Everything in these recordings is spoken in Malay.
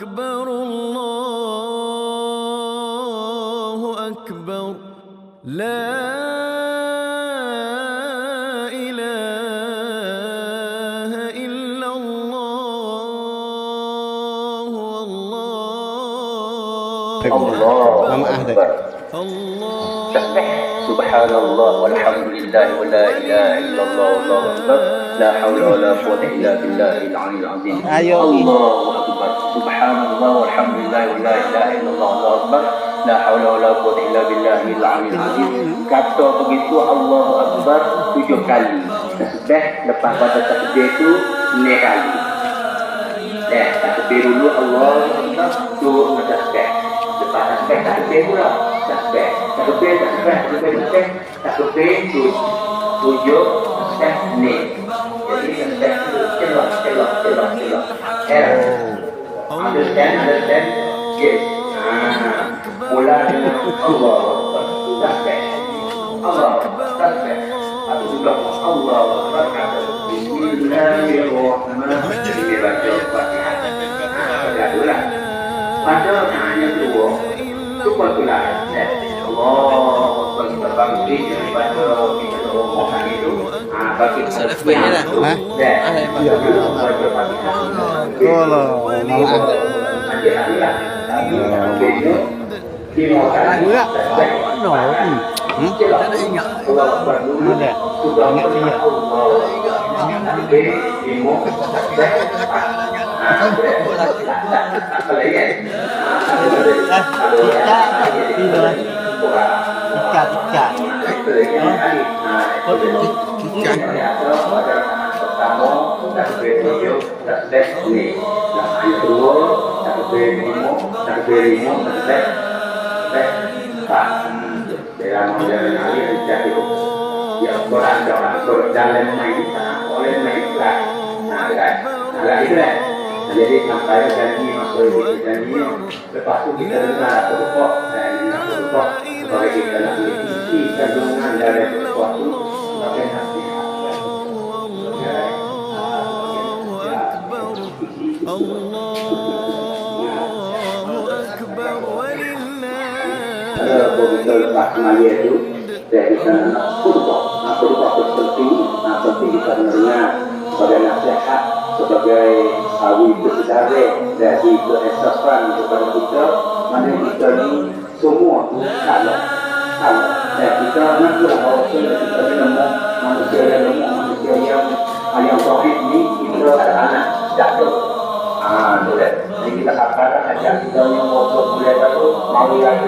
أكبر الله أكبر لا إله إلا الله والله أكبر تسبح سبحان الله والحمد لله ولا إله إلا الله والله أكبر لا حول ولا قوة إلا بالله العلي العظيم الله أكبر سبحان الله والحمد لله ولا إله إلا الله والله أكبر لا حول ولا قوة إلا بالله العلي العظيم. Kata begitu Allahu Akbar 7 kali. Tasbih lepas pada takbir itu 9 kali. Takbir dulu Allahu Akbar turun ke tasbih. Lepas tasbih takbir pula. Takbir 7 ni. Jadi tasbih celok. Understand? Yes. Mula dengan Allah tasbih. Allah tasbih. Atau juga Allah berkata Bismillahirrahmanirrahim. Baca Fatihah. Bacalah. Pada yang kedua, cuba tulah. Allah berbangkit daripada kita rombongan itu. Bagi FB-nya lah. Jadi sampai janji masuk janji, lepas itu kita dengar berukok dan berukok supaya kita nak isi kandungan dari sesuatu sampai hati. Kalau lepas kemalia itu, saya bisa berukok penting kita mendengar sebagai nasihat, sebagai wujud dari keesasan kepada kita, mana kita ni semua salah. Dan kita nak bahawa kita nemu manusia yang tauhid ni kita anak jatuh. Tu dah. Jadi kita katakan ajak kita yang bodoh boleh tahu mau yang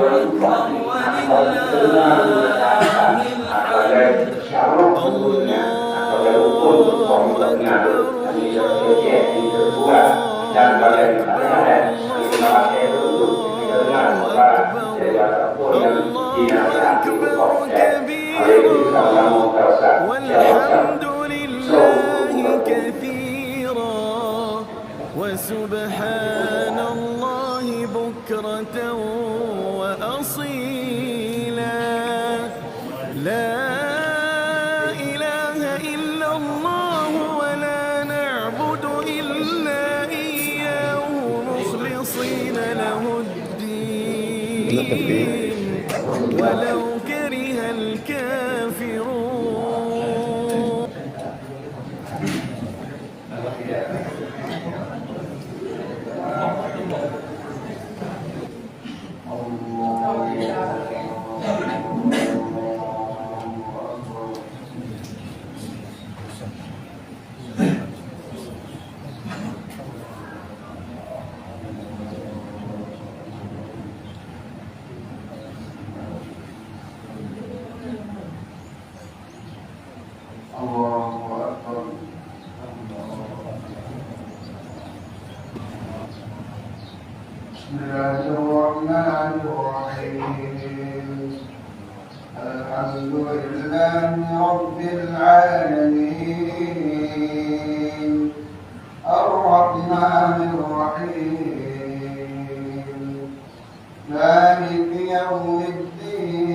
sebagai syarat umumnya sebagai hukum formulanya dan kalian kalian itu namanya itu dengan orang yang dinasihati proses hari ini kita mau teruskan وسبحان الله بكرة وأصيلا لا إله إلا الله ولا نعبد إلا إياه مخلصين له الدين ولو كره الكافرون. Bismillahirrahmanirrahim. Alhamdulillahi Rabbil Alamin. Ar-Rahmanir Rahim. Maliki Yawmiddin.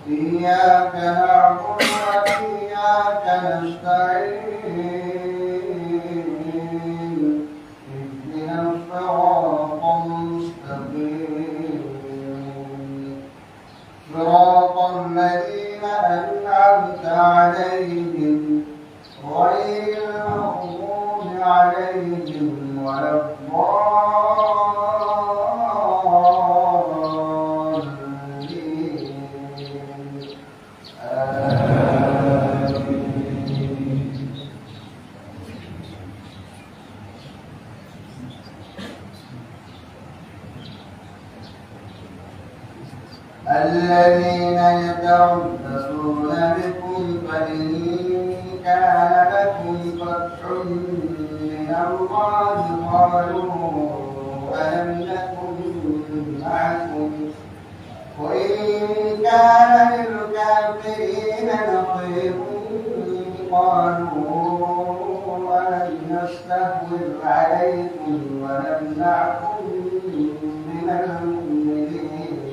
Iyyaka na'budu wa iyyaka nasta'in. عليهم ولا الضالين الذين يتربصون بكم فإن كان لكم فتح من الله قالوا ألم نكن معكم وإن كان للكافرين نصيب قالوا ألم نستحوذ عليكم ونمنعكم من المؤمنين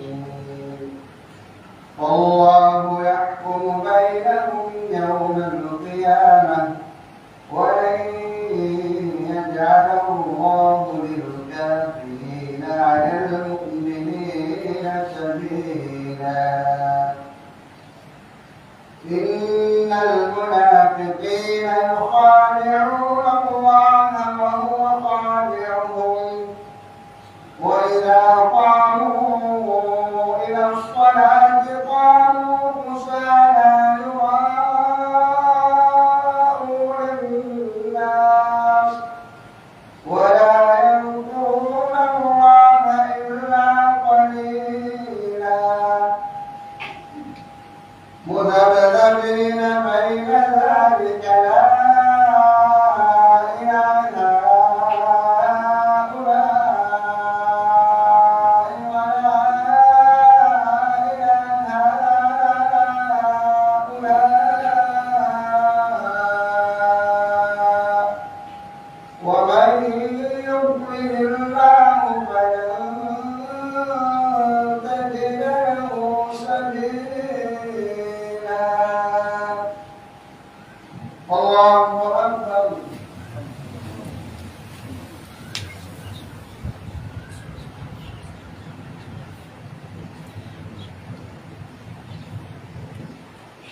والله يحكم بينهم يوم القيامة ولن يجعل الله للكافرين على المؤمنين سبيلا إن المنافقين يخادعون الله وهو خادعهم وإذا قاموا إلى الصلاة قاموا كسالى يراءون الناس ولا يذكرون الله إلا قليلا مذبذبين بين ذلك لا إله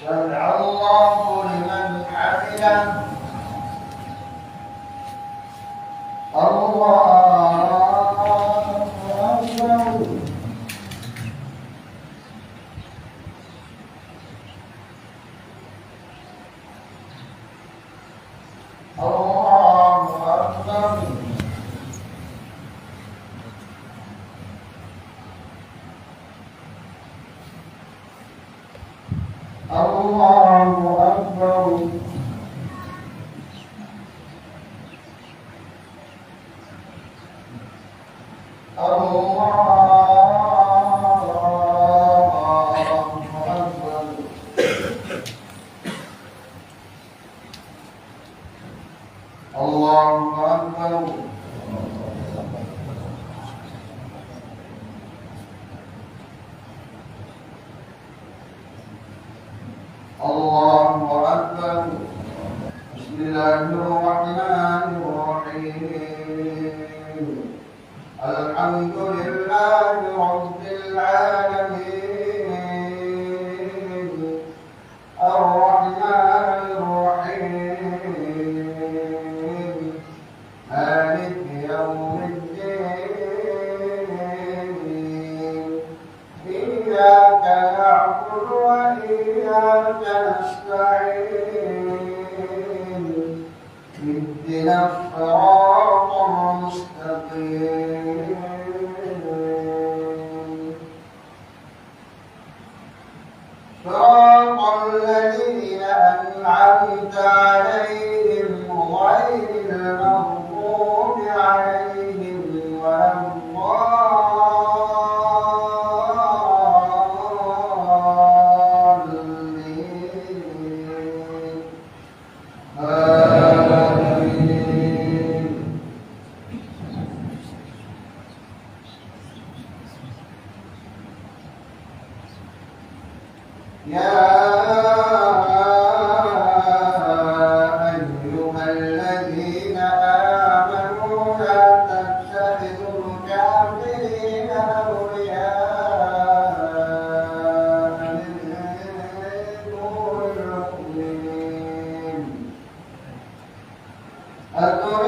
شرع الله لمن حمده الله أكبر الله أكبر الله أكبر الله أكبر بسم الله الرحمن الرحيم الحمد لله رب العالمين الرحمن الرحيم مالك يوم الدين إياك نعبد وإياك نستعين اهدنا الصراط المستقيم صراط الذين أنعمت عليهم غير المغضوب عليهم ولا الضالين آمين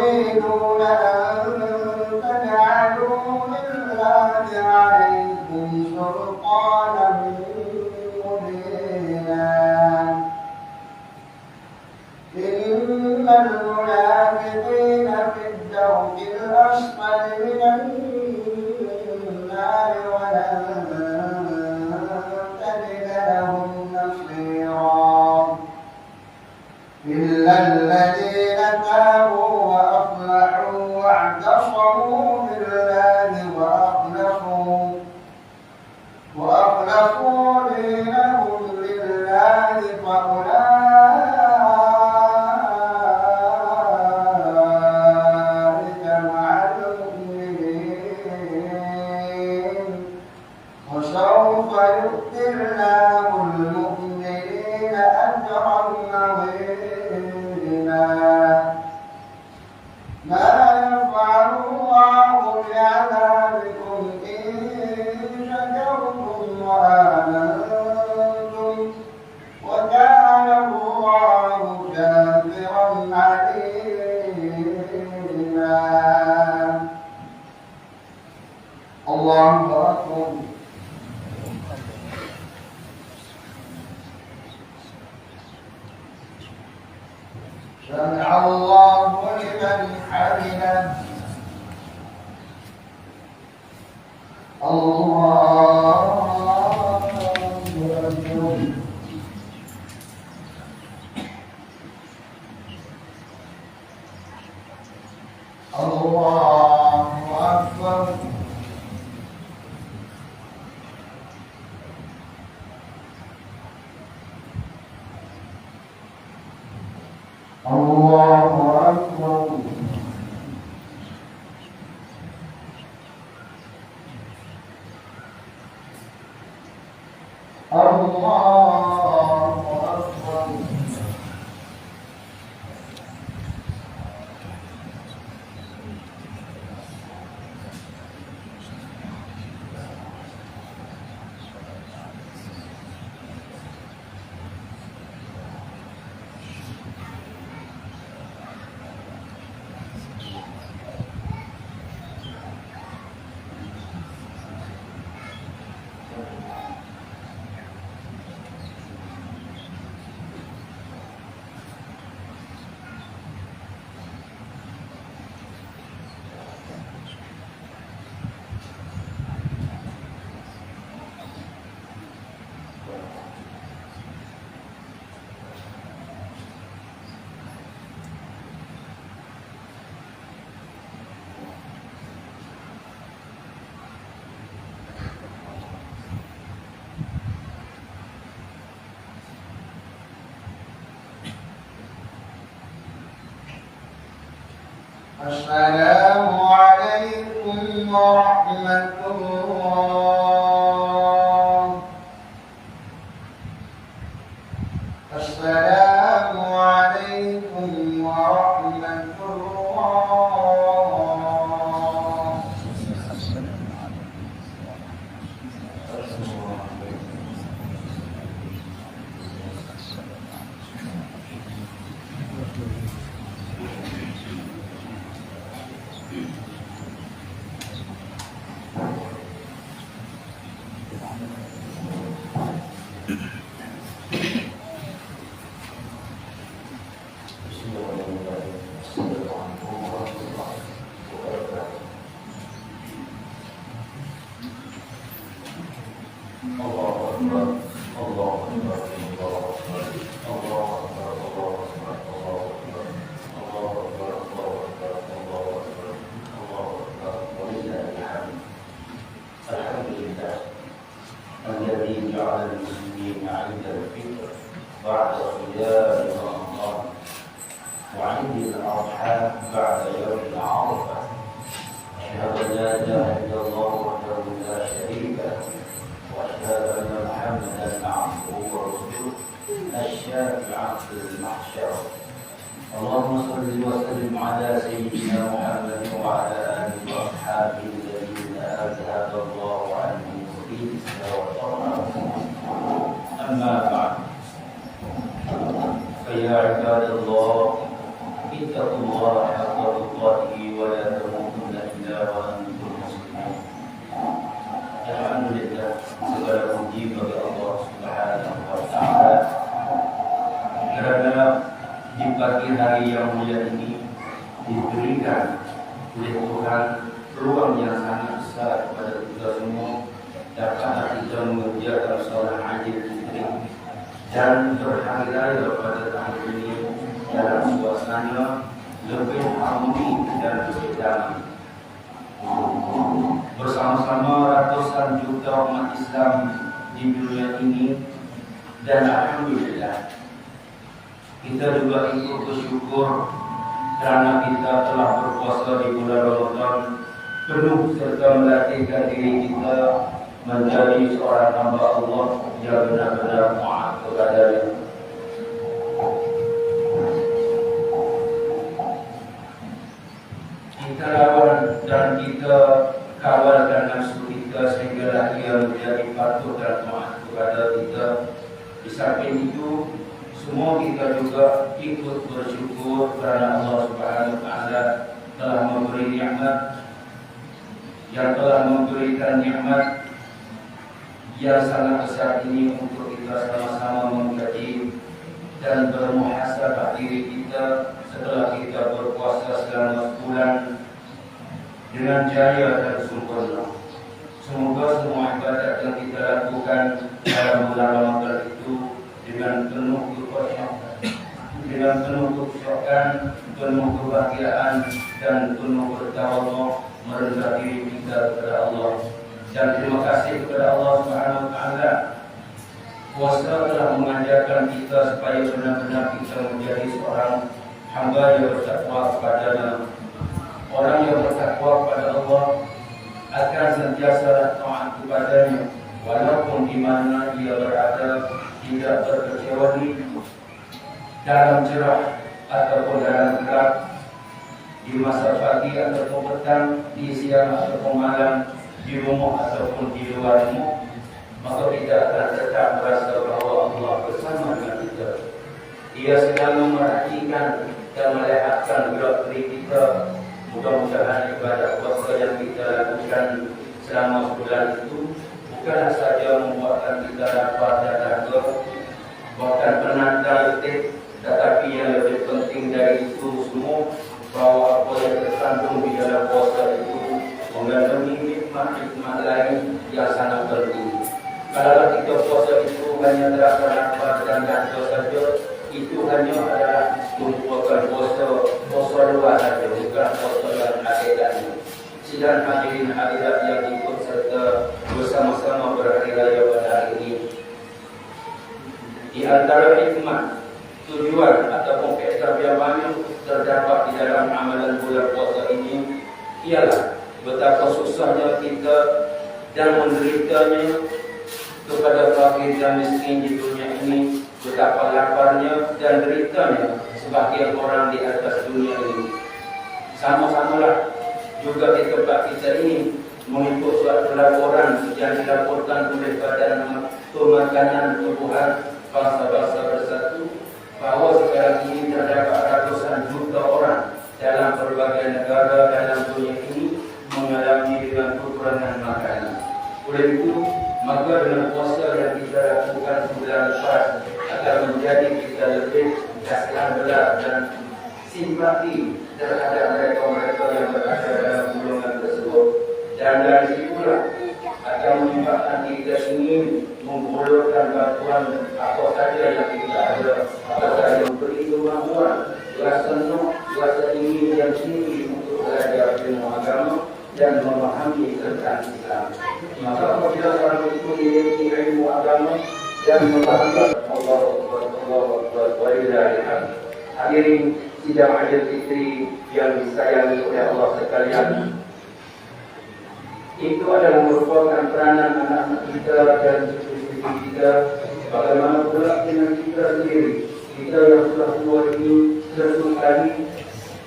تريدون أن تجعلوا لله عليكم سلطانا مبينا إن المنافقين في الدرك الأسفل من النار ولن تجد لهم نصيرا إلا الذين تابوا وأصلحوا واعتصموا بالله وأخلصوا دينهم لله فأولئك مع المؤمنين وسوف يؤتي الله المؤمنين أجرا عظيما ما يفعل الله بعذابكم إن شكرتم وآمنتم وكان الله شاكرا عليما. الله أكبر. سمع الله لمن حمده. الله أكبر. الله أكبر. الله أكبر. الله أكبر. السلام عليكم ورحمة الله. السلام عليكم ورحمة الله. الذي جعل المسلمين عند الفطر بعد صيام رمضان وعند الأضحى بعد يوم عرفة. أشهد أن لا إله إلا الله وحده لا شريك له وأشهد أن محمدا عبده ورسوله الشافع في المحشر. اللهم صل وسلم على سيدنا محمد وعلى آله وأصحابه الذين أذهب الله عنهم الرجس وطهرهم. أما بعد، فيا عباد الله اتقوا الله حق تقاته diberikan oleh Tuhan peluang yang sangat besar kepada kita semua dapat kita mengerjakan solat Idul Fitri dan berhari raya pada tahun ini dalam suasana lebih harmoni dan lebih damai. Bersama-sama ratusan juta umat Islam di dunia ini, dan alhamdulillah kita juga ikut bersyukur kerana kita telah berpuasa di bulan Ramadan penuh serta melatihkan diri kita menjadi seorang hamba Allah yang benar-benar taat kepada-Nya. Kita lawan dan kita kawalkan nafsu kita sehinggalah ia menjadi patuh dan taat kepada kita. Di samping itu, semua kita juga ikut bersyukur kerana Allah Subhanahu Wa Taala telah memberi nikmat, yang telah memberikan nikmat yang sangat besar ini untuk kita sama-sama mengkaji dan bermuhasabah diri kita setelah kita berpuasa selama sebulan dengan jaya dan sempurna. Semoga semua ibadat yang kita lakukan dalam bulan Ramadan itu dengan penuh kekhusyukan, penuh kebahagiaan dan penuh bertawadhu merendah diri kita kepada Allah. Dan terima kasih kepada Allah Subhanahu Wa Taala. Puasa telah mengajarkan kita supaya benar-benar kita menjadi seorang hamba yang bertakwa kepada-Nya. Orang yang bertakwa kepada Allah akan sentiasa taat kepada-Nya walaupun di mana dia berada, tidak berkecuali dalam cerah ataupun dalam gelap, di masa pagi ataupun petang, di siang ataupun malam, di rumah ataupun di luar rumah, maka kita akan tetap merasa bahawa Allah bersama dengan kita. Dia selalu merhatikan dan melihatkan gerak diri kita. Mudah-mudahan ibadah puasa yang kita lakukan selama sebulan itu bukanlah saja membuatkan kita lapar dan dahaga, bahkan penanda letih, tetapi yang lebih penting dari itu semua, bahawa apa yang terkandung di dalam puasa itu mengandungi hikmah-hikmah lain yang sangat penting. Kalau kita puasa itu hanya terasa lapar dan dahaga saja, itu hanya adalah merupakan puasa luar saja, bukan puasa yang hakikatnya. Sidang hadirin hadirat yang ikut serta bersama-sama berhari raya pada hari ini, di antara hikmah, tujuan ataupun faedah yang banyak terdapat di dalam amalan bulan puasa ini ialah betapa susahnya kita dan menderitanya kepada fakir dan miskin di dunia ini, betapa laparnya dan deritanya sebagian orang di atas dunia ini. Sama-samalah juga di tempat kita ini mengikut suatu laporan yang dilaporkan oleh Badan Pemakanan Tumbuhan Bangsa-Bangsa Bersatu, bahawa sekarang ini terdapat ratusan juta orang dalam berbagai negara dalam dunia ini mengalami dengan kekurangan makanan. Oleh itu, maka dengan puasa yang kita lakukan sebulan lepas akan menjadi kita lebih kasihan berat dan simpati terhadap mereka-mereka yang berada dalam golongan tersebut. Dan dari situlah akan menyebabkan kita ingin menggulurkan bantuan apa saja yang kita ada, apa saja yang beri kemampuan, rasa senang, rasa ingin yang tinggi untuk belajar ilmu agama dan memahami tentang Islam. Maka apabila orang itu memiliki ilmu agama dan memahami Allah hadirin sidang Idul Fitri yang disayangi oleh Allah sekalian, itu adalah merupakan peranan anak-anak kita dan istri kita. Bagaimana pula dengan kita sendiri, kita yang sudah tua ini sesekali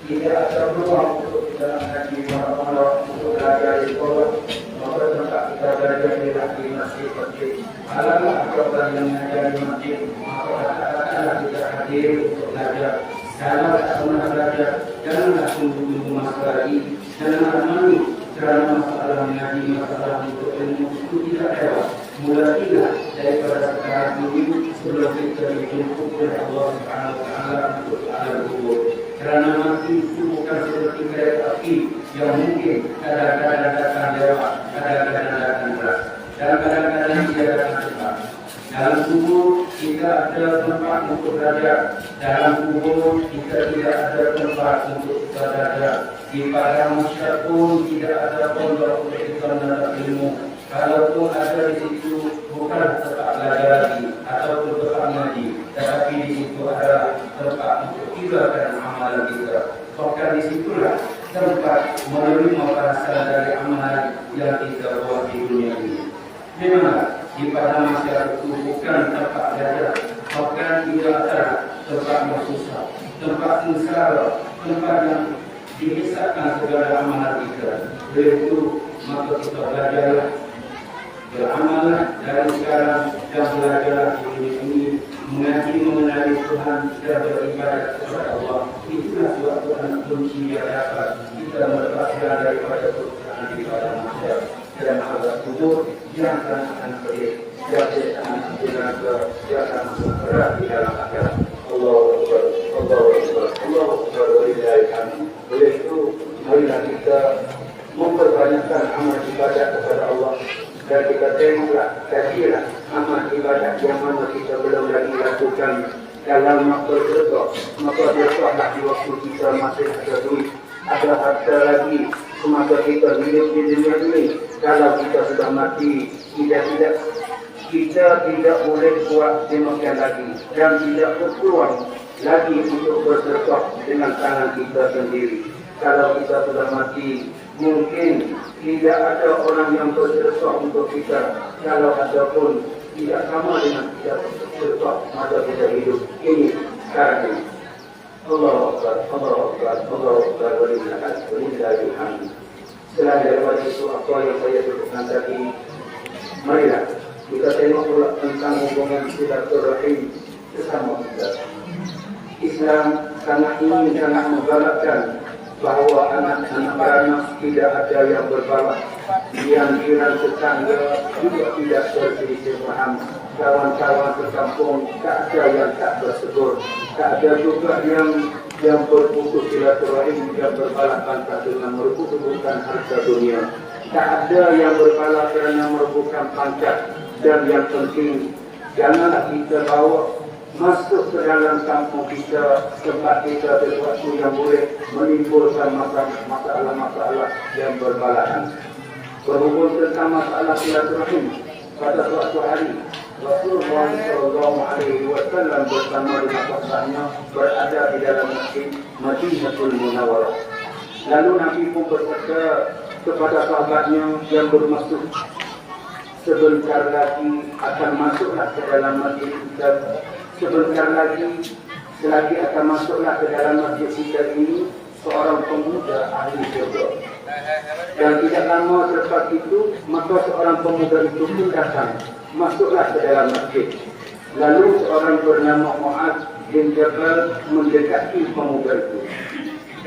tidak ada peluang untuk kita mengaji malam-malam untuk belajar di sekolah, maka tempat kita belajar di masjid-masjid. Alangkah orang yang mengajar di masjid, maka katakanlah kita hadir untuk belajar. Janganlah pernah belajar, janganlah tunggu-tunggu masa lagi, janganlah malu kerana masalah mengaji, masalah untuk ilmu itu tidak lewat. Mulailah daripada sekarang ini sebelum kita dijemput oleh Allah Subhanahu Wa Taala untuk alam kubur. Kerana mati itu bukan seperti kereta rezeki yang mungkin kadang-kadang datang lewat, kadang-kadang datang berat, dan kadang-kadang dia datang cepat. Dalam kubur kita ada tempat untuk belajar, dalam kubur kita tidak ada tempat untuk belajar. Di padang mahsyar pun tidak ada pondok untuk kita mendapat ilmu. Kalaupun ada di situ bukan tempat belajar lagi ataupun tempat mengaji, tetapi di situ ada tempat untuk tinggalkan amalan kita. Bahkan di situlah tempat menerima balasan dari amalan yang kita buat di dunia ini. Memanglah di padang mahsyar itu bukan tempat belajar, bahkan tidak ada tempat yang susah, tempat sengsara, tempat yang dihisapkan segala amalan kita. Dari itu maka kita belajarlah, beramallah dari sekarang dan belajarlah di dunia ini, mengaji mengenali Tuhan dan beribadat kepada Allah. Itulah suatu anak kunci yang dapat kita melepaskan daripada kesusahan di padang mahsyar dan azab kubur yang akan pedih, yang akan neraka, yang akan berat di dalam akhirat. Allahu Akbar, Allahu Akbar, Allahu Akbar, walillahil hamd. Oleh itu, marilah kita memperbanyakkan amal ibadat kepada Allah dan kita tengoklah, kajilah amal ibadat yang mana kita belum lagi lakukan dalam makhluk tersebut. Maka biasalah di waktu kita masih ada duit, ada harta lagi, semasa kita hidup di dunia ini. Kalau kita sudah mati, kita tidak boleh buat demikian lagi dan tidak berpeluang lagi untuk bersedekah dengan tangan kita sendiri. Kalau kita sudah mati, mungkin tidak ada orang yang bersedekah untuk kita. Kalau ada pun tidak sama dengan kita bersedekah masa kita hidup ini sekarang ini. Allahu Akbar, Allahu Akbar, Allahu Akbar, walillahil hamd. Selain daripada itu apa yang saya sebutkan tadi, marilah kita tengok pula tentang hubungan silaturahim sesama kita. Islam sangat ingin sangat menggalakkan bahawa anak-anak beranak tidak ada yang berbalak, yang jiran tetangga juga tidak berselisih paham, kawan-kawan sekampung tak ada yang tak bersegur, tak ada juga yang berputus silaturahim, yang berbalak pantang dengan merebutkan harta dunia. Tak ada yang berbalak kerana merebutkan pangkat. Dan yang penting, janganlah kita bawa masuk ke dalam kampung kita, tempat kita sesuatu yang boleh menimbulkan masalah-masalah yang berbalahan. Berhubung tentang masalah silaturahim, pada suatu hari Rasulullah SAW bersama dengan sahabatnya berada di dalam masjid Madinatul Munawwarah. Lalu Nabi pun berkata kepada sahabatnya yang bermaksud, sebentar lagi akan masuklah ke dalam masjid kita. Sebentar lagi, selagi akan masuklah ke dalam masjid kita ini seorang pemuda ahli syurga. Dan tidak lama selepas itu, maka seorang pemuda itu pun datang, masuklah ke dalam masjid. Lalu seorang bernama Mu'adz bin Jabal mendekati pemuda itu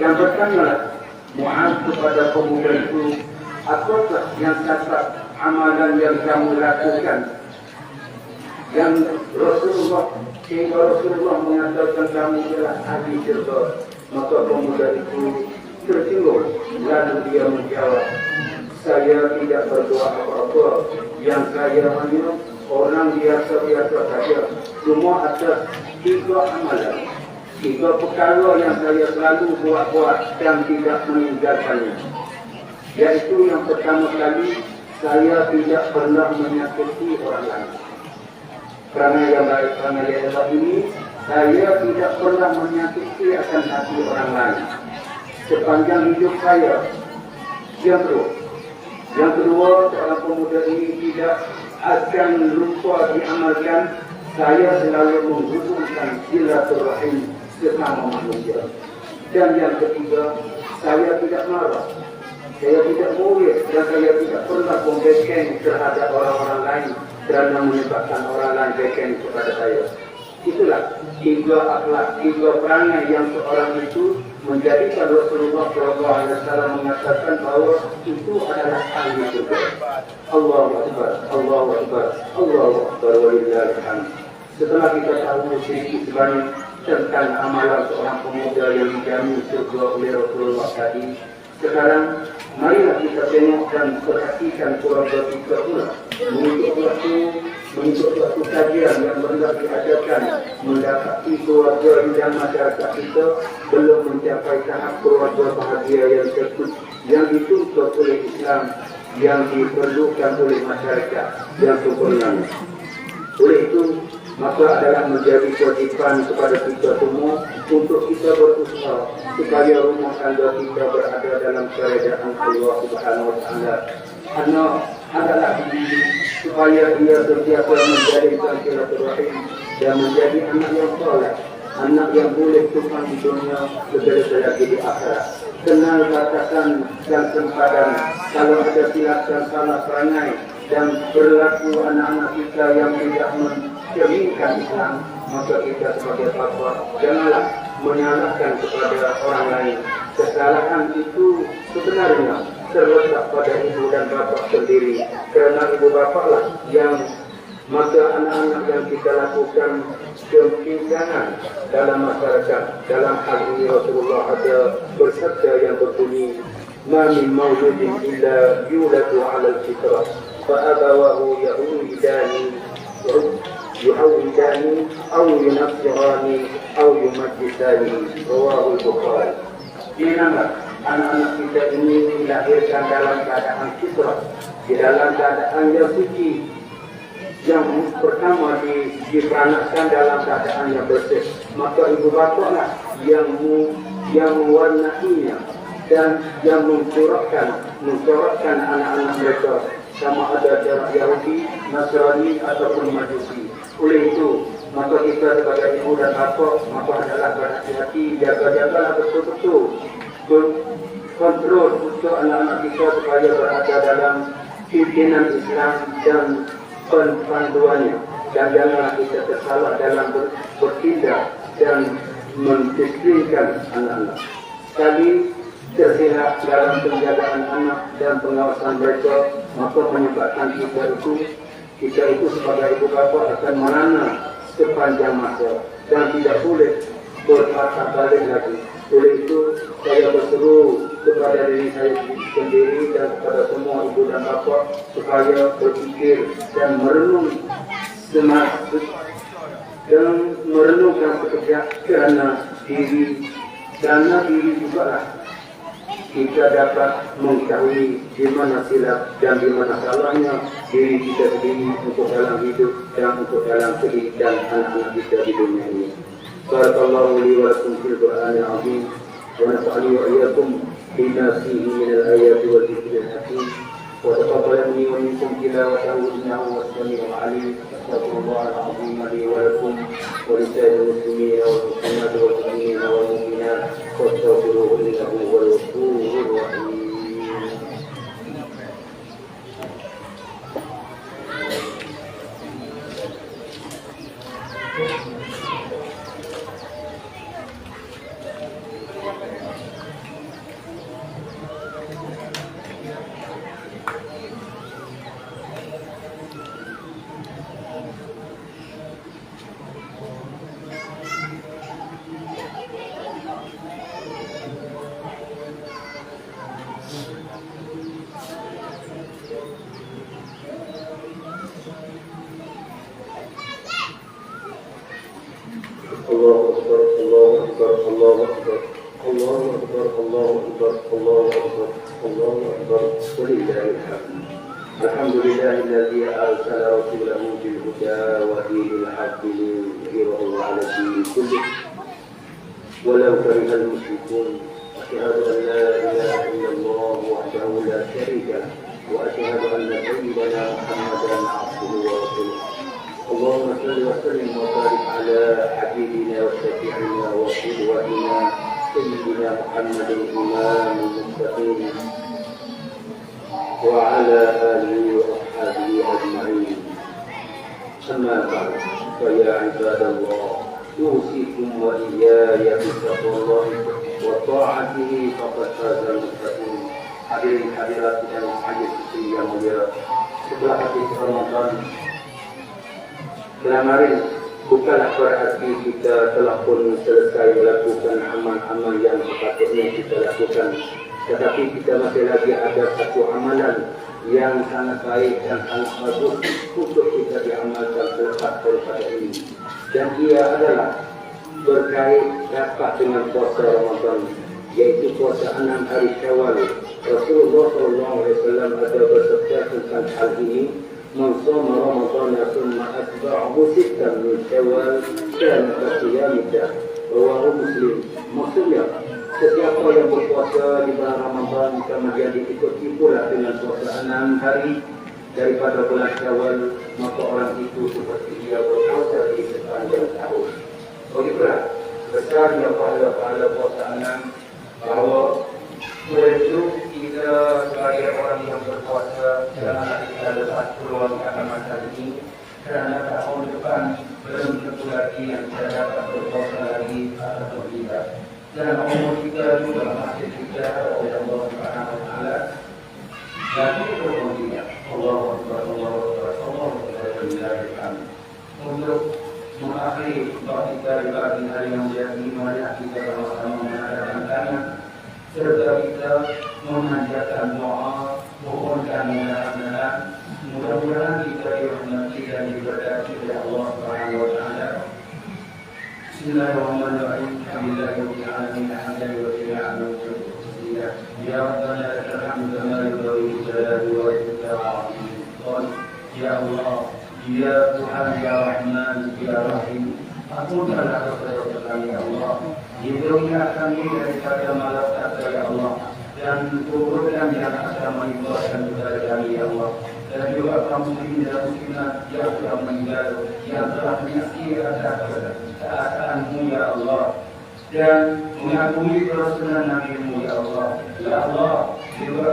dan bertanyalah Mu'adz kepada pemuda itu, apakah yang catat amalan yang kamu lakukan yang Rasulullah mengatakan kamu adalah ahli syurga? Maka pemuda itu tersinggung, lalu dia menjawab, saya tidak berbuat apa-apa, yang saya hanya orang biasa-biasa saja. Cuma ada 3 amalan, 3 perkara yang saya selalu buat-buat dan tidak meninggalkannya. Yaitu yang pertama kali, saya tidak pernah menyakiti orang lain. Kerana yang baik, kerana yang hebat ini, saya tidak pernah menyakiti akan hati orang lain sepanjang hidup saya. Yang kedua, seorang pemuda ini tidak akan lupa diamalkan, saya selalu menghubungkan silaturahim sesama manusia. Dan yang ketiga, saya tidak marah, saya tidak murid, dan saya tidak pernah membeken terhadap orang-orang lain kerana menyebabkan orang lain beken kepada saya. Itulah 3 akhlak, 3 perangai yang seorang itu menjadikan Rasulullah SAW mengatakan bahawa itu adalah ahli syurga. Allahu Akbar, Allahu Akbar, Allahu Akbar, walillahil hamd. Setelah kita tahu sedikit sebanyak tentang amalan seorang pemuda yang dijamin syurga oleh Rasulullah tadi, Sekarang marilah kita tengok dan perhatikan keluarga kita pula. Mengikut suatu kajian yang pernah diajarkan, mendapati keluarga dan masyarakat kita belum mencapai tahap keluarga bahagia yang dituntut oleh Islam, yang diperlukan oleh masyarakat yang sempurna. Oleh itu, maka adalah menjadi kewajiban kepada kita semua untuk kita berusaha supaya rumah tangga kita berada dalam kerajaan Allah Subhanahu Wa Taala. Anak adalah supaya ia sentiasa menjadi silaturahim dan menjadi anak yang soleh, anak yang boleh tumpang di dunia lebih-lebih lagi di akhirat. Kenal batasan dan sempadan kalau ada silap dan salah perangai, dan berlaku anak-anak kita yang tidak mencerminkan Islam, maka kita sebagai bapa janganlah menyalahkan kepada orang lain. Kesalahan itu sebenarnya terletak pada ibu dan bapa sendiri, kerana ibu bapa lah yang maka anak-anak yang kita lakukan kepincangan dalam masyarakat. Dalam hal ini Rasulullah ada bersabda yang berbunyi, "Ma min mawjudin illa yuladu 'ala al-fitrah, fa abawahu yahudani aw yunassirani aw yumajjisani." Rawahu Bukhari. Ingatlah, anak-anak kita ini dilahirkan dalam keadaan fitrah, di dalam keadaan yang suci. Yang pertama diperanakkan dalam keadaan yang bersih, maka ibu bapa lah yang mewarnainya dan yang mencorakkan anak-anak mereka, sama ada cara Yahudi, Nasrani ataupun Majusi. Oleh itu, maka kita sebagai ibu dan bapa maka adalah berhati-hati, jaga-jagalah betul-betul kontrol untuk anak-anak kita supaya berada dalam pimpinan Islam dan panduannya, dan janganlah kita tersalah dalam bertindak dan mendisiplinkan anak-anak. Sekali tersilap dalam penjagaan anak dan pengawasan mereka, maka menyebabkan kita itu sebagai ibu bapa akan merana sepanjang masa dan tidak boleh berpatah balik lagi. Oleh itu, saya berseru kepada diri saya sendiri dan kepada semua ibu dan bapa supaya berpikir dan merenungkan sekejap kerana diri juga lah kita dapat mengetahui di mana silap dan di mana salahnya diri kita sendiri untuk dalam hidup dan untuk dalam pendidikan anak-anak kita di dunia ini. Barakallahu li wa lakum fil Qur'anil azim wa nafa'ani wa iyyakum bima fihi min al-ayati wal dhikril hakim wa taqabbal minni wa minkum tilawatahu innahu was-sami'ul 'alim. Astaghfirullahal azim li wa lakum wa li sa'iril muslimina wal muslimat wal mu'minina wal mu'minat wastaghfiruhu innahu huwal ghafurur rahim. Allahu Akbar, Allahu Akbar, Allahu Akbar, Allahu Akbar, Allahu Akbar, Allahu Akbar, Allahu Akbar, walillahil hamd. Alhamdulillahilladzi arsala rasulahu bil huda wa dinil haqqi liyudhhirahu 'ala ad-din kullih walau karihal musyrikun. Asyhadu an la ilaha illallah wahdahu la syarika lahu wa asyhadu anna sayyidana Muhammadan 'abduhu wa rasuluh. اللهم صل وسلم وبارك على حبيبنا وشفيعنا وقدوتنا سيدنا محمد الإمام المتقين وعلى آله وأصحابه أجمعين. أما بعد فيا عباد الله أوصيكم وإياي بتقوى الله وطاعته فقد فاز المتقون. Hadirin hadirat yang mulia, setelah habis Ramadan kemarin bukanlah berarti kita telah pun selesai melakukan amal-amal yang sepatutnya kita lakukan. Tetapi kita masih lagi ada satu amalan yang sangat baik dan sangat bagus untuk kita diamalkan selepas daripada ini. Dan ia adalah berkait dapat dengan puasa Ramadan, yaitu puasa 6 hari Syawal. Rasulullah SAW ada bersabda tentang hal ini, "Man shoma Ramadan thumma atba'ahu sittan min Syawal kana kasiyamida." Rawahu Muslim. Maksudnya, sesiapa yang berpuasa di bulan Ramadan kemudian diikuti pula dengan puasa 6 hari daripada bulan Syawal, maka orang itu seperti dia berpuasa di sepanjang tahun. Oleh kerana besarnya pahala puasa 6, bahawa itu kita sebagai orang yang berpuasa janganlah kita lepas peluangkan masa ini, kerana tahun depan belum tentu lagi yang kita dapat berpuasa lagi atau tidak. Dan umur kita juga masih dijaga oleh Allah Subhanahu Wa Taala. Dan itu kemudian Allah untuk mengakhiri doa kita di pagi hari yang jadi, mari kita bersama mengadakan tangan serta kita memanjatkan doa, mohonkan mudah-mudahan mudah-mudahan kita dirahmati dan diberkati oleh Allah Subhanahu Wa Taala. Bismillahirrahmanirrahim. Alhamdulillahirabbil alamin. Alhamdulillah. Ya Rabbana lakal hamdu kama yanbaghi li jalali wajhika. Ya Allah, ya Tuhan, ya Rahman, ya Rahim, ampunkanlah dosa-dosa kami, ya Allah. Lindungilah kami daripada malapetaka, ya Allah, dan kuburkan yang akan menimbulkan kepada kami, ya Allah. Dan juga kaum muslimin dan muslimat yang telah meninggal, yang telah menyaksikan atas keadaanmu, ya Allah, dan mengakui kebenaran Nabi-Mu, ya Allah. Ya Allah, juga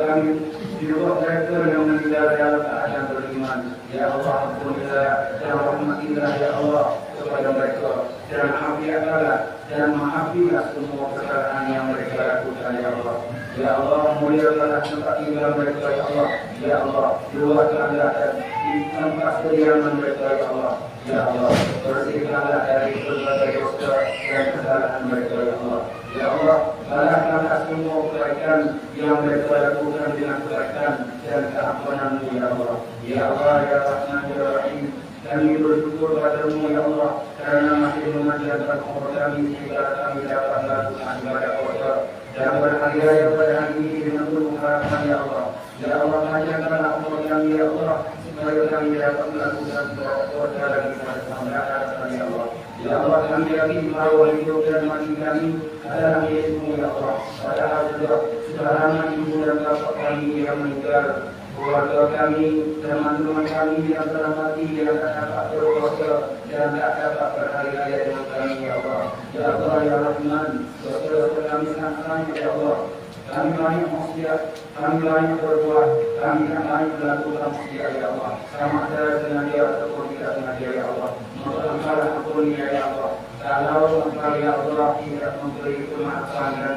mereka yang meninggal dalam keadaan beriman, ya Allah, ampunilah dan rahmatilah, ya Allah, kepada mereka, dan afiatlah dan maafilah semua kesalahan yang mereka lakukan, ya Allah. Ya Allah, muliakanlah tempat tinggal mereka, ya Allah. Ya Allah, luaskanlah di tempat kediaman mereka, ya Allah. Ya Allah, bersihkanlah dari berbagai dosa dan kesalahan mereka, ya Allah. Ya Allah, balaskanlah semua kebaikan yang mereka lakukan dengan kebaikan dan keampunan-Mu, ya Allah. Ya Allah, ya Rahman, ya Rahim, kami bersyukur padamu, ya Allah, karena masih memanjangkan umur kami sehingga kami dapat melakukan ibadah puasa dan berhari raya pada hari ini dengan penuh harapan, ya Allah. Ya Allah, panjangkanlah umur kami, ya Allah, supaya kami dapat melakukan puasa lagi bersama harapan, ya Allah. Ya Allah, kami yakin bahawa hidup dan mati kami adalah milik-Mu, ya Allah. Padahal sudah lama ibu dan bapak kami yang meninggal, keluarga kami, teman-teman kami yang telah mati, yang tak dapat berpuasa dan tak dapat berhari raya dengan kami, ya Allah. Ya Allah, ya Rahman, dosa-dosa kami sangat banyak, ya Allah. Kami banyak maksiat, kami banyak berbuat, kami banyak melakukan maksiat, ya Allah. Sama ada dengan dia ataupun tidak dengan dia, ya Allah. Maka Engkaulah ampuninya, ya Allah. Kalau Engkau, ya Allah, tidak memberi kemaafan dan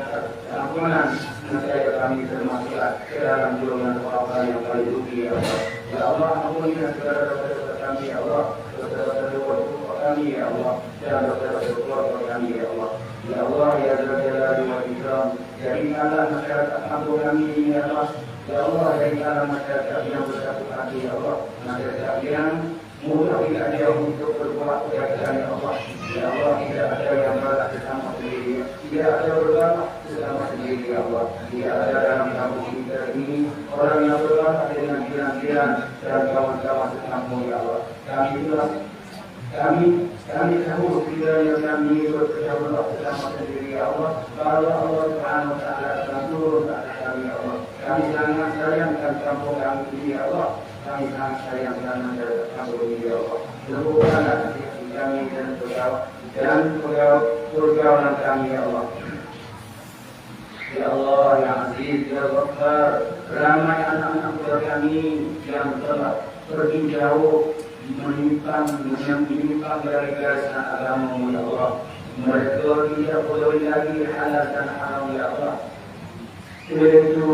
ampunan, nescaya kami termasuklah ke dalam golongan orang yang paling rugi, ya Allah. Ya Allah, ampunilah segala dosa-dosa kami, ya Allah. Dosa-dosa kami, ya Allah, dan dosa-dosa keluarga kami, ya Allah. Ya Allah, ya Jalali wal Ikram, jadikanlah masyarakat kampung kami ini, ya Allah. Ya Allah, jadikanlah masyarakat yang bersatu hati, ya Allah. Masyarakat yang mudah tidak jauh untuk berbuat kebaikan, ya Allah. Ya Allah, tidak ada yang berbuat sesama sendiri, tidak ada berbuat sesama sendiri, ya Allah. Tidak ada dalam kampung kita ini orang yang berbuat dengan jiran-jiran dan kawan-kawan sekampung, ya Allah. Kami tahu kiranya kami berkejabat bersama sendiri, ya Allah. Kalau Allah Subhanahu Wa Taala akan turun ke atas kami, ya Allah. Kami sangat sayangkan kampung kami ini, ya Allah. Kami sangat sayangkan kampung ini, ya Allah. Sembuhkanlah kami dan pergaulan kami, ya Allah. Ya Allah, ya Aziz, ya Ghaffar, ramai anak-anak muda kami yang telah pergi jauh menyimpang dari garisan agama-Mu, ya Allah. Mereka tidak boleh lagi halal dan haram, ya Allah. Yaitu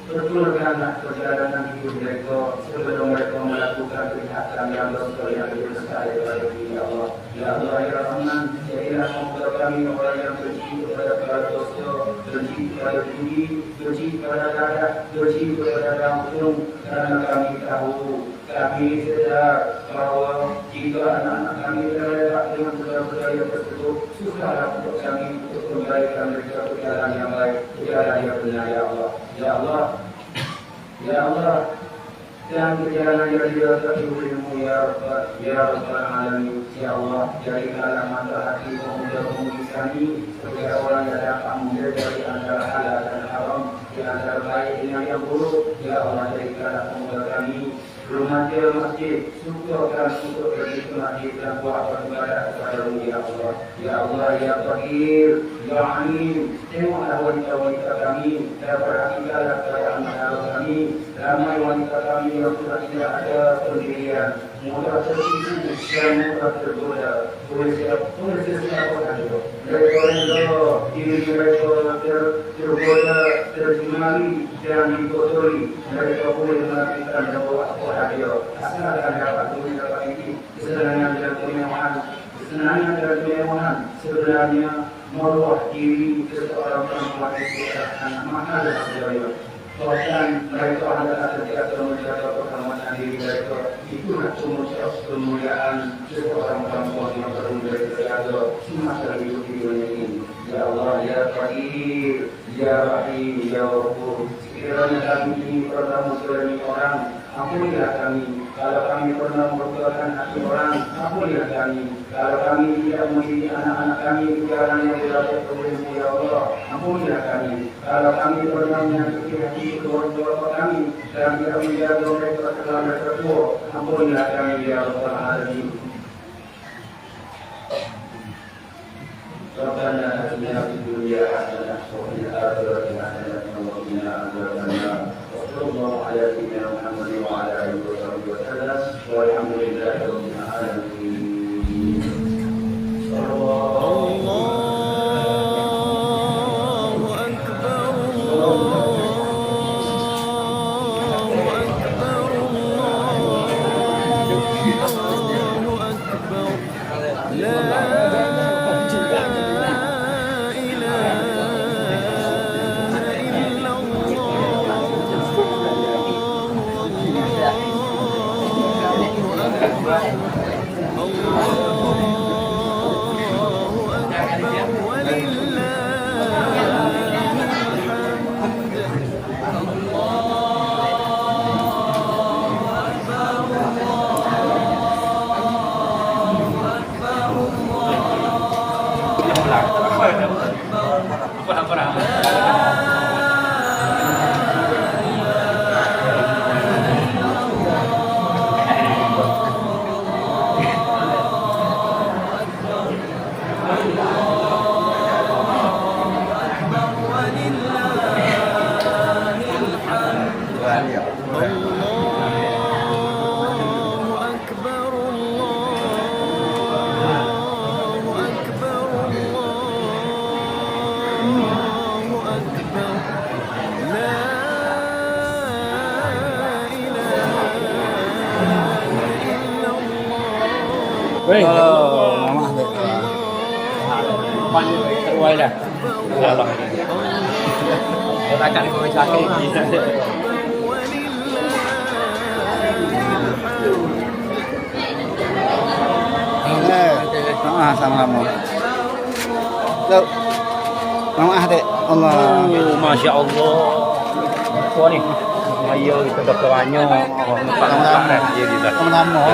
betulkanlah perjalanan hidup mereka sebelum mereka melakukan kejahatan yang besar yang lebih besar daripada ini, ya Allah. Ya Allah, ya Rahman, jadilah kami orang yang benci kepada dosa, benci kepada budi, benci kepada darah, benci kepada langsung, karena kami tahu, kami sedar bahwa jika anak-anak kami terlewat dengan budaya tersebut, susahlah untuk kami untuk kembalikan mereka ke jalan yang baik, ke jalan yang benar, ya Allah. Ya Allah, ya Allah, dan berjalan yang dirasakan olehmu ya Rabbal Alamin. Ya Allah, jadikanlah mata hati pemuda-pemudi kami sebagai orang yang dapat menjaga di antara halal dan haram, di antara baik dengan yang buruk. Ya Allah, jadikanlah pemuda kami rumah masjid, sukakan untuk pergi ke masjid dan buat beribadah kepada-Mu ya Allah. Ya Allah, ya Qadir, ya Alim, tengoklah wanita-wanita kami dan perhatikanlah keadaan kami. Ramai wanita kami yang sudah tidak ada pendirian, mudah tertipu dan mudah tergoda. Boleh siapa saja. Mereka diri mereka tergoda, terjemari dan dikotori. Mereka boleh melakukan dan buat radio. Asalkan dapat dapat ini kesenangan dan kemewahan. Kesenangan dan kemewahan sebenarnya meruah diri seseorang perempuan itu sangat mahal saudara. Bahkan mereka adalah terjaga menjaga kehormatan diri mereka. Itulah kemuliaan seseorang perempuan yang perlu terjaga semasa hidup di dunia ini. Ya Allah, ya Qadir, ya Rahim, ya Ghafur. Sekiranya kami ini pernah menzalimi orang, ampunilah kami. Kalau kami pernah merugikan hati orang, ampunilah kami. Kalau kami tidak mendidik anak-anak kami ke jalan yang dirasa oleh-Mu ya Allah, ampunilah kami. Kalau kami pernah menyakiti hati keluarga kami dan tidak menjaga mereka setelah mereka tua, ampunilah kami ya Rabbal Alamin. Rabbana atina fid dunya hasanah wa fil akhirati hasanah wa qina adzabannar. Sallallahu ala sayyidina Muhammad wa ala alihi wa sahbihi wa sallam. Walhamdulillahi rabbil alamin. Mama terway dah. Allah. Kita akan kau sakit. Sama kamu. Tuh. Mama ada Allah. Masya Allah. Kau ni. Ayo kita berdoanya. Sama-sama. Ya kita. Sama-sama.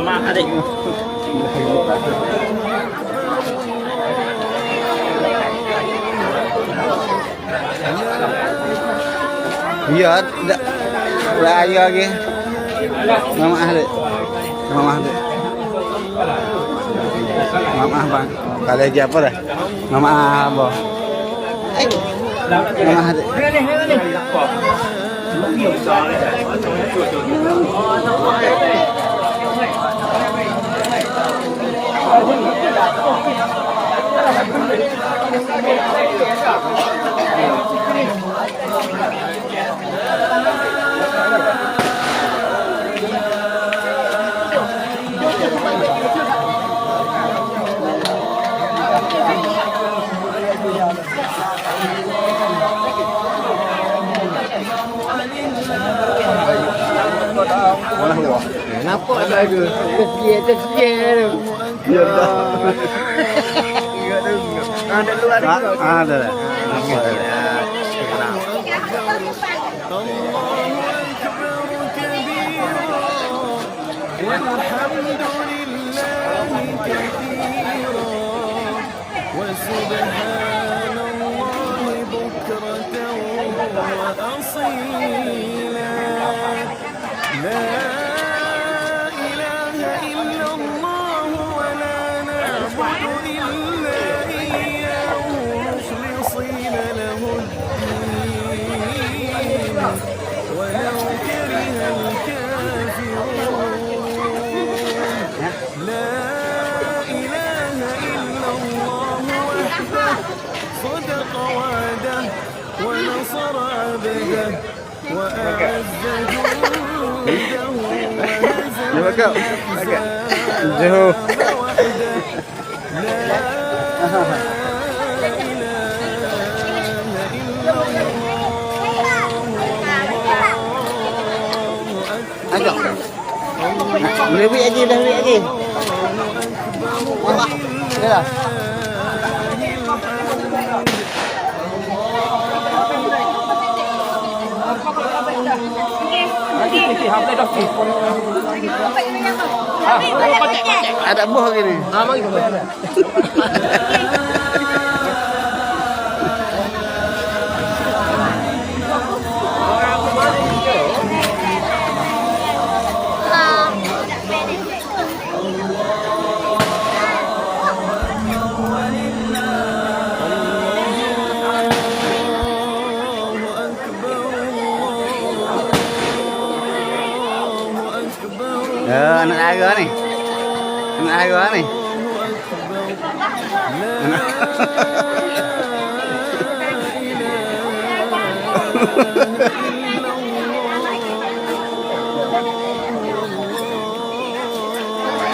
Mama adik. Iya, udah ayo lagi. Mama adik. Mama adik. Mama bang. Kali aja apa dah? Mama abah. Mama adik. Nampak tak ke? Tersier. Ya dah. Ada luar ni. Ada. Nampak dah. والحمد لله كثيرا وسبحان الله بكرة وأصيلا لا إله إلا الله ولا نعبد إلا إياه مخلصين له الدين ولو كره الكافرون لا إله إلا الله وحده صدق وعده ونصر عبده وأعز جنده وهزم الأحزاب وحده لا Agak. Lebih lagi, lebih lagi. Allah. Ya. Ada buah gini. Anak agak ni. Anak agak ni.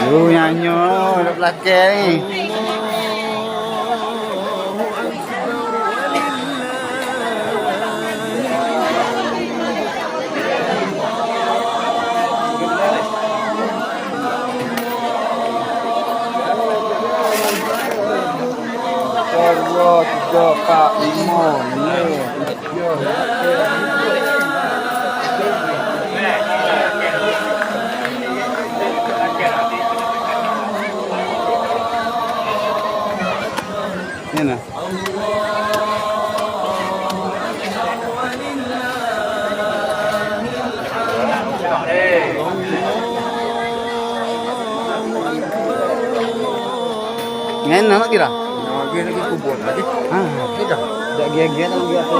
Lu nyanyi di belakang ni. Allah, 3, 4, 5, 6. Ni nah. Ngayon na kira. Lagi kubur lagi. Tidak. Tak giat-giat lagi apa.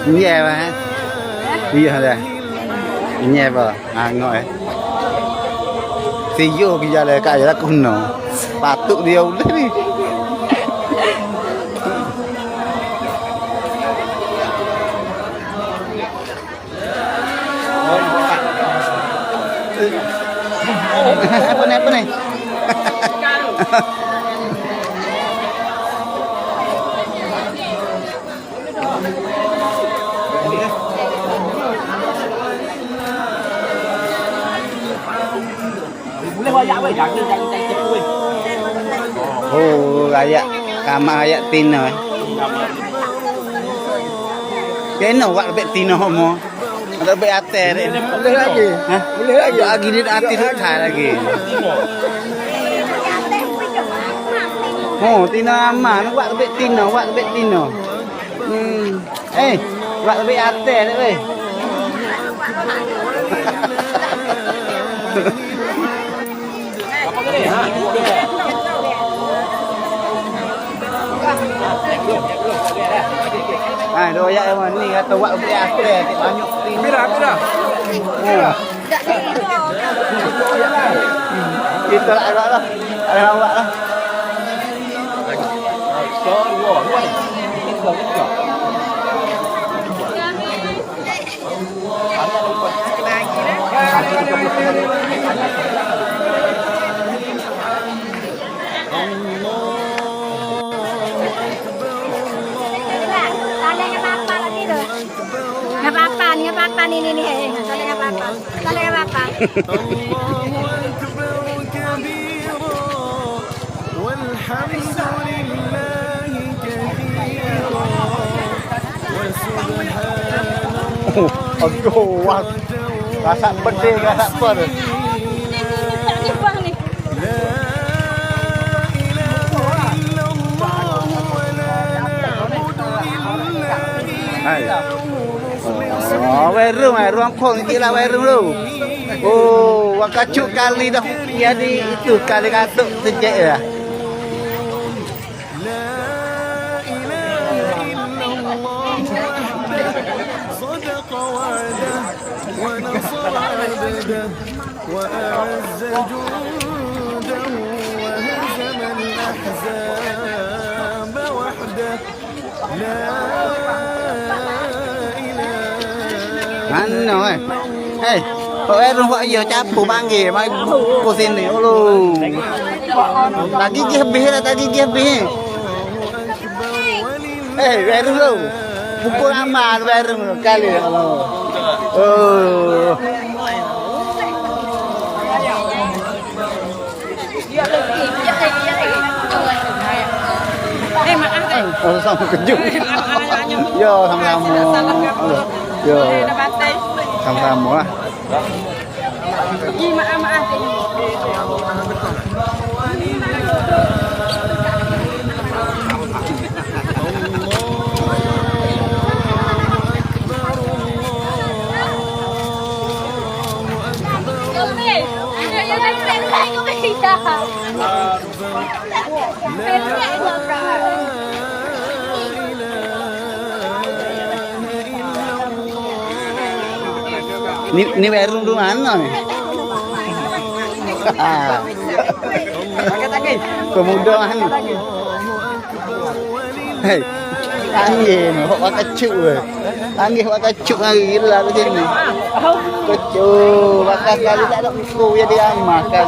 Nhẹ mà. Bây giờ đây. Nhẹ vào. Ngồi. Siyo kita le kaya kuno. Patuk dia udah ni. Apa ni? Oh, kayak kamar kayak tina. Kena buat lebih tina homo. Ada lebih atas ni. Boleh lagi. Hah? Boleh lagi. Lagi di atas tu thai lagi. Oh, tina aman buat lebih tina, buat lebih tina. Buat lebih atas ni weh. Apa tadi? Ha, Ah, doyak yang ni kata buat lebih atas, banyak pin. Mira. Kita lah lah. Ada awak lah. الله أكبر كبيرا والحمد لله كثيرا وسبحان Aduh, wah. Rasa pedih rasa apa tu? لا إله إلا الله ولا نعبد إلا إياه Oh, ruang kong gila tu. Oh, wakacuk kali dah. Jadi itu kali katuk sejak dah. لا إله إلا الله وحده صدق وعده ونصر عبده وأعز جنده وهزم الأحزاب وحده لا Mana eh? Hei, kau rumah ayo capu panggil, mai ku sini ulu. Lagi habis dah, lagi habis. Baru lu. Pukul amal baru kali kalau. Oh. Oh, sama kejut. Yo, sama-sama. Yo. Sama-sama lah. Ni baru tu mana ni? Kemudahan. Hei, angin, hok kacuk weh. Angin hok kacuk lagi gila di sini. Kacuk, bakal kali tak ada buku ya dia makan.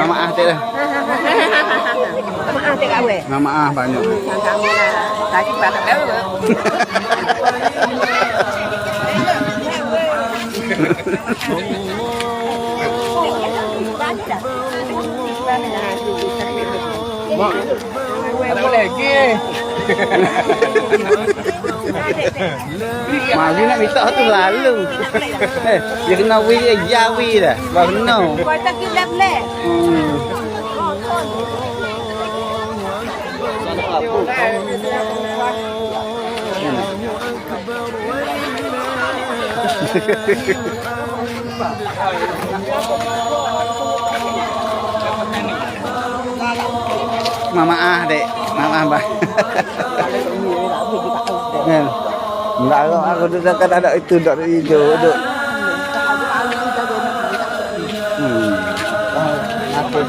Maaf tak dah. Maaf tak kawe. Maaf banyak. Kamu lah. Tadi pada baru. boleh lagi. Maju nak minta tu lalu. Dia kena jawi dah. Baru kena. Kau tak kira boleh. Mama dek, mama bah. Enggak kok aku dah kan ada itu dok hijau dok. Aku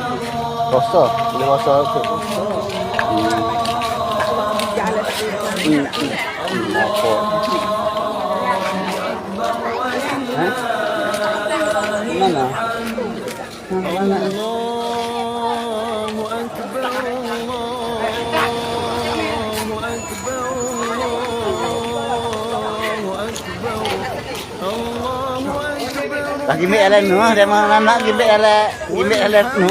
rosok, beli rosok tu. Apa? Mana? Mana? Lagi mek ala nu, dia mau anak gibek ala nu.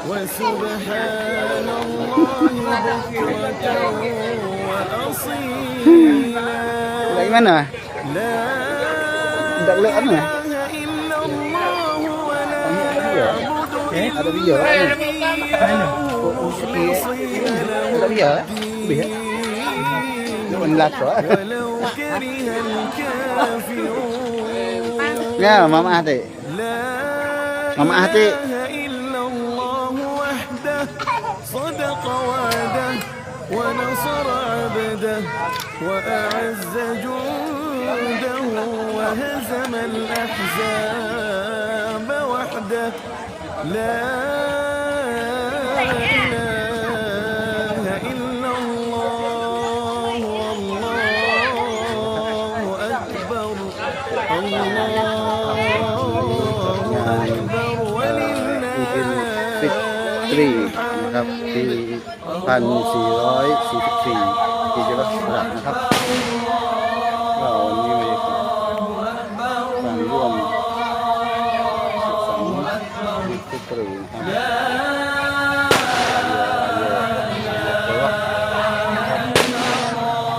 وسبحان الله وأصيلا Bagaimana? لا Tidak boleh anu ya? إله إلا الله ولا Ada video. Ada video. Mình lạc rồi. ولو كره الكافرون Nha, Mama Hati. لا Mama Hati. إله إلا الله وحده صدق وعده ونصر عبده وأعز جنده وهزم الأحزاب وحده لا إله إلا الله والله أكبر الله أكبر ولله Fitriนะครับปี1444ที่จังหวัดสระนะครับก็วันนี้มีการร่วมสุขสันต์ฟิตรีนะครับ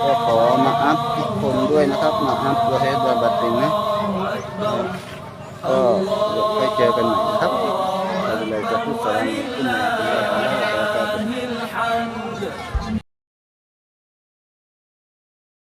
ก็ขอมาอัพทุกคนด้วยนะครับมาอัพตัวเฮดบัตตินนะก็เดี๋ยวไปเจอกันใหม่นะครับเราเลยจะพูดสอนขึ้นมา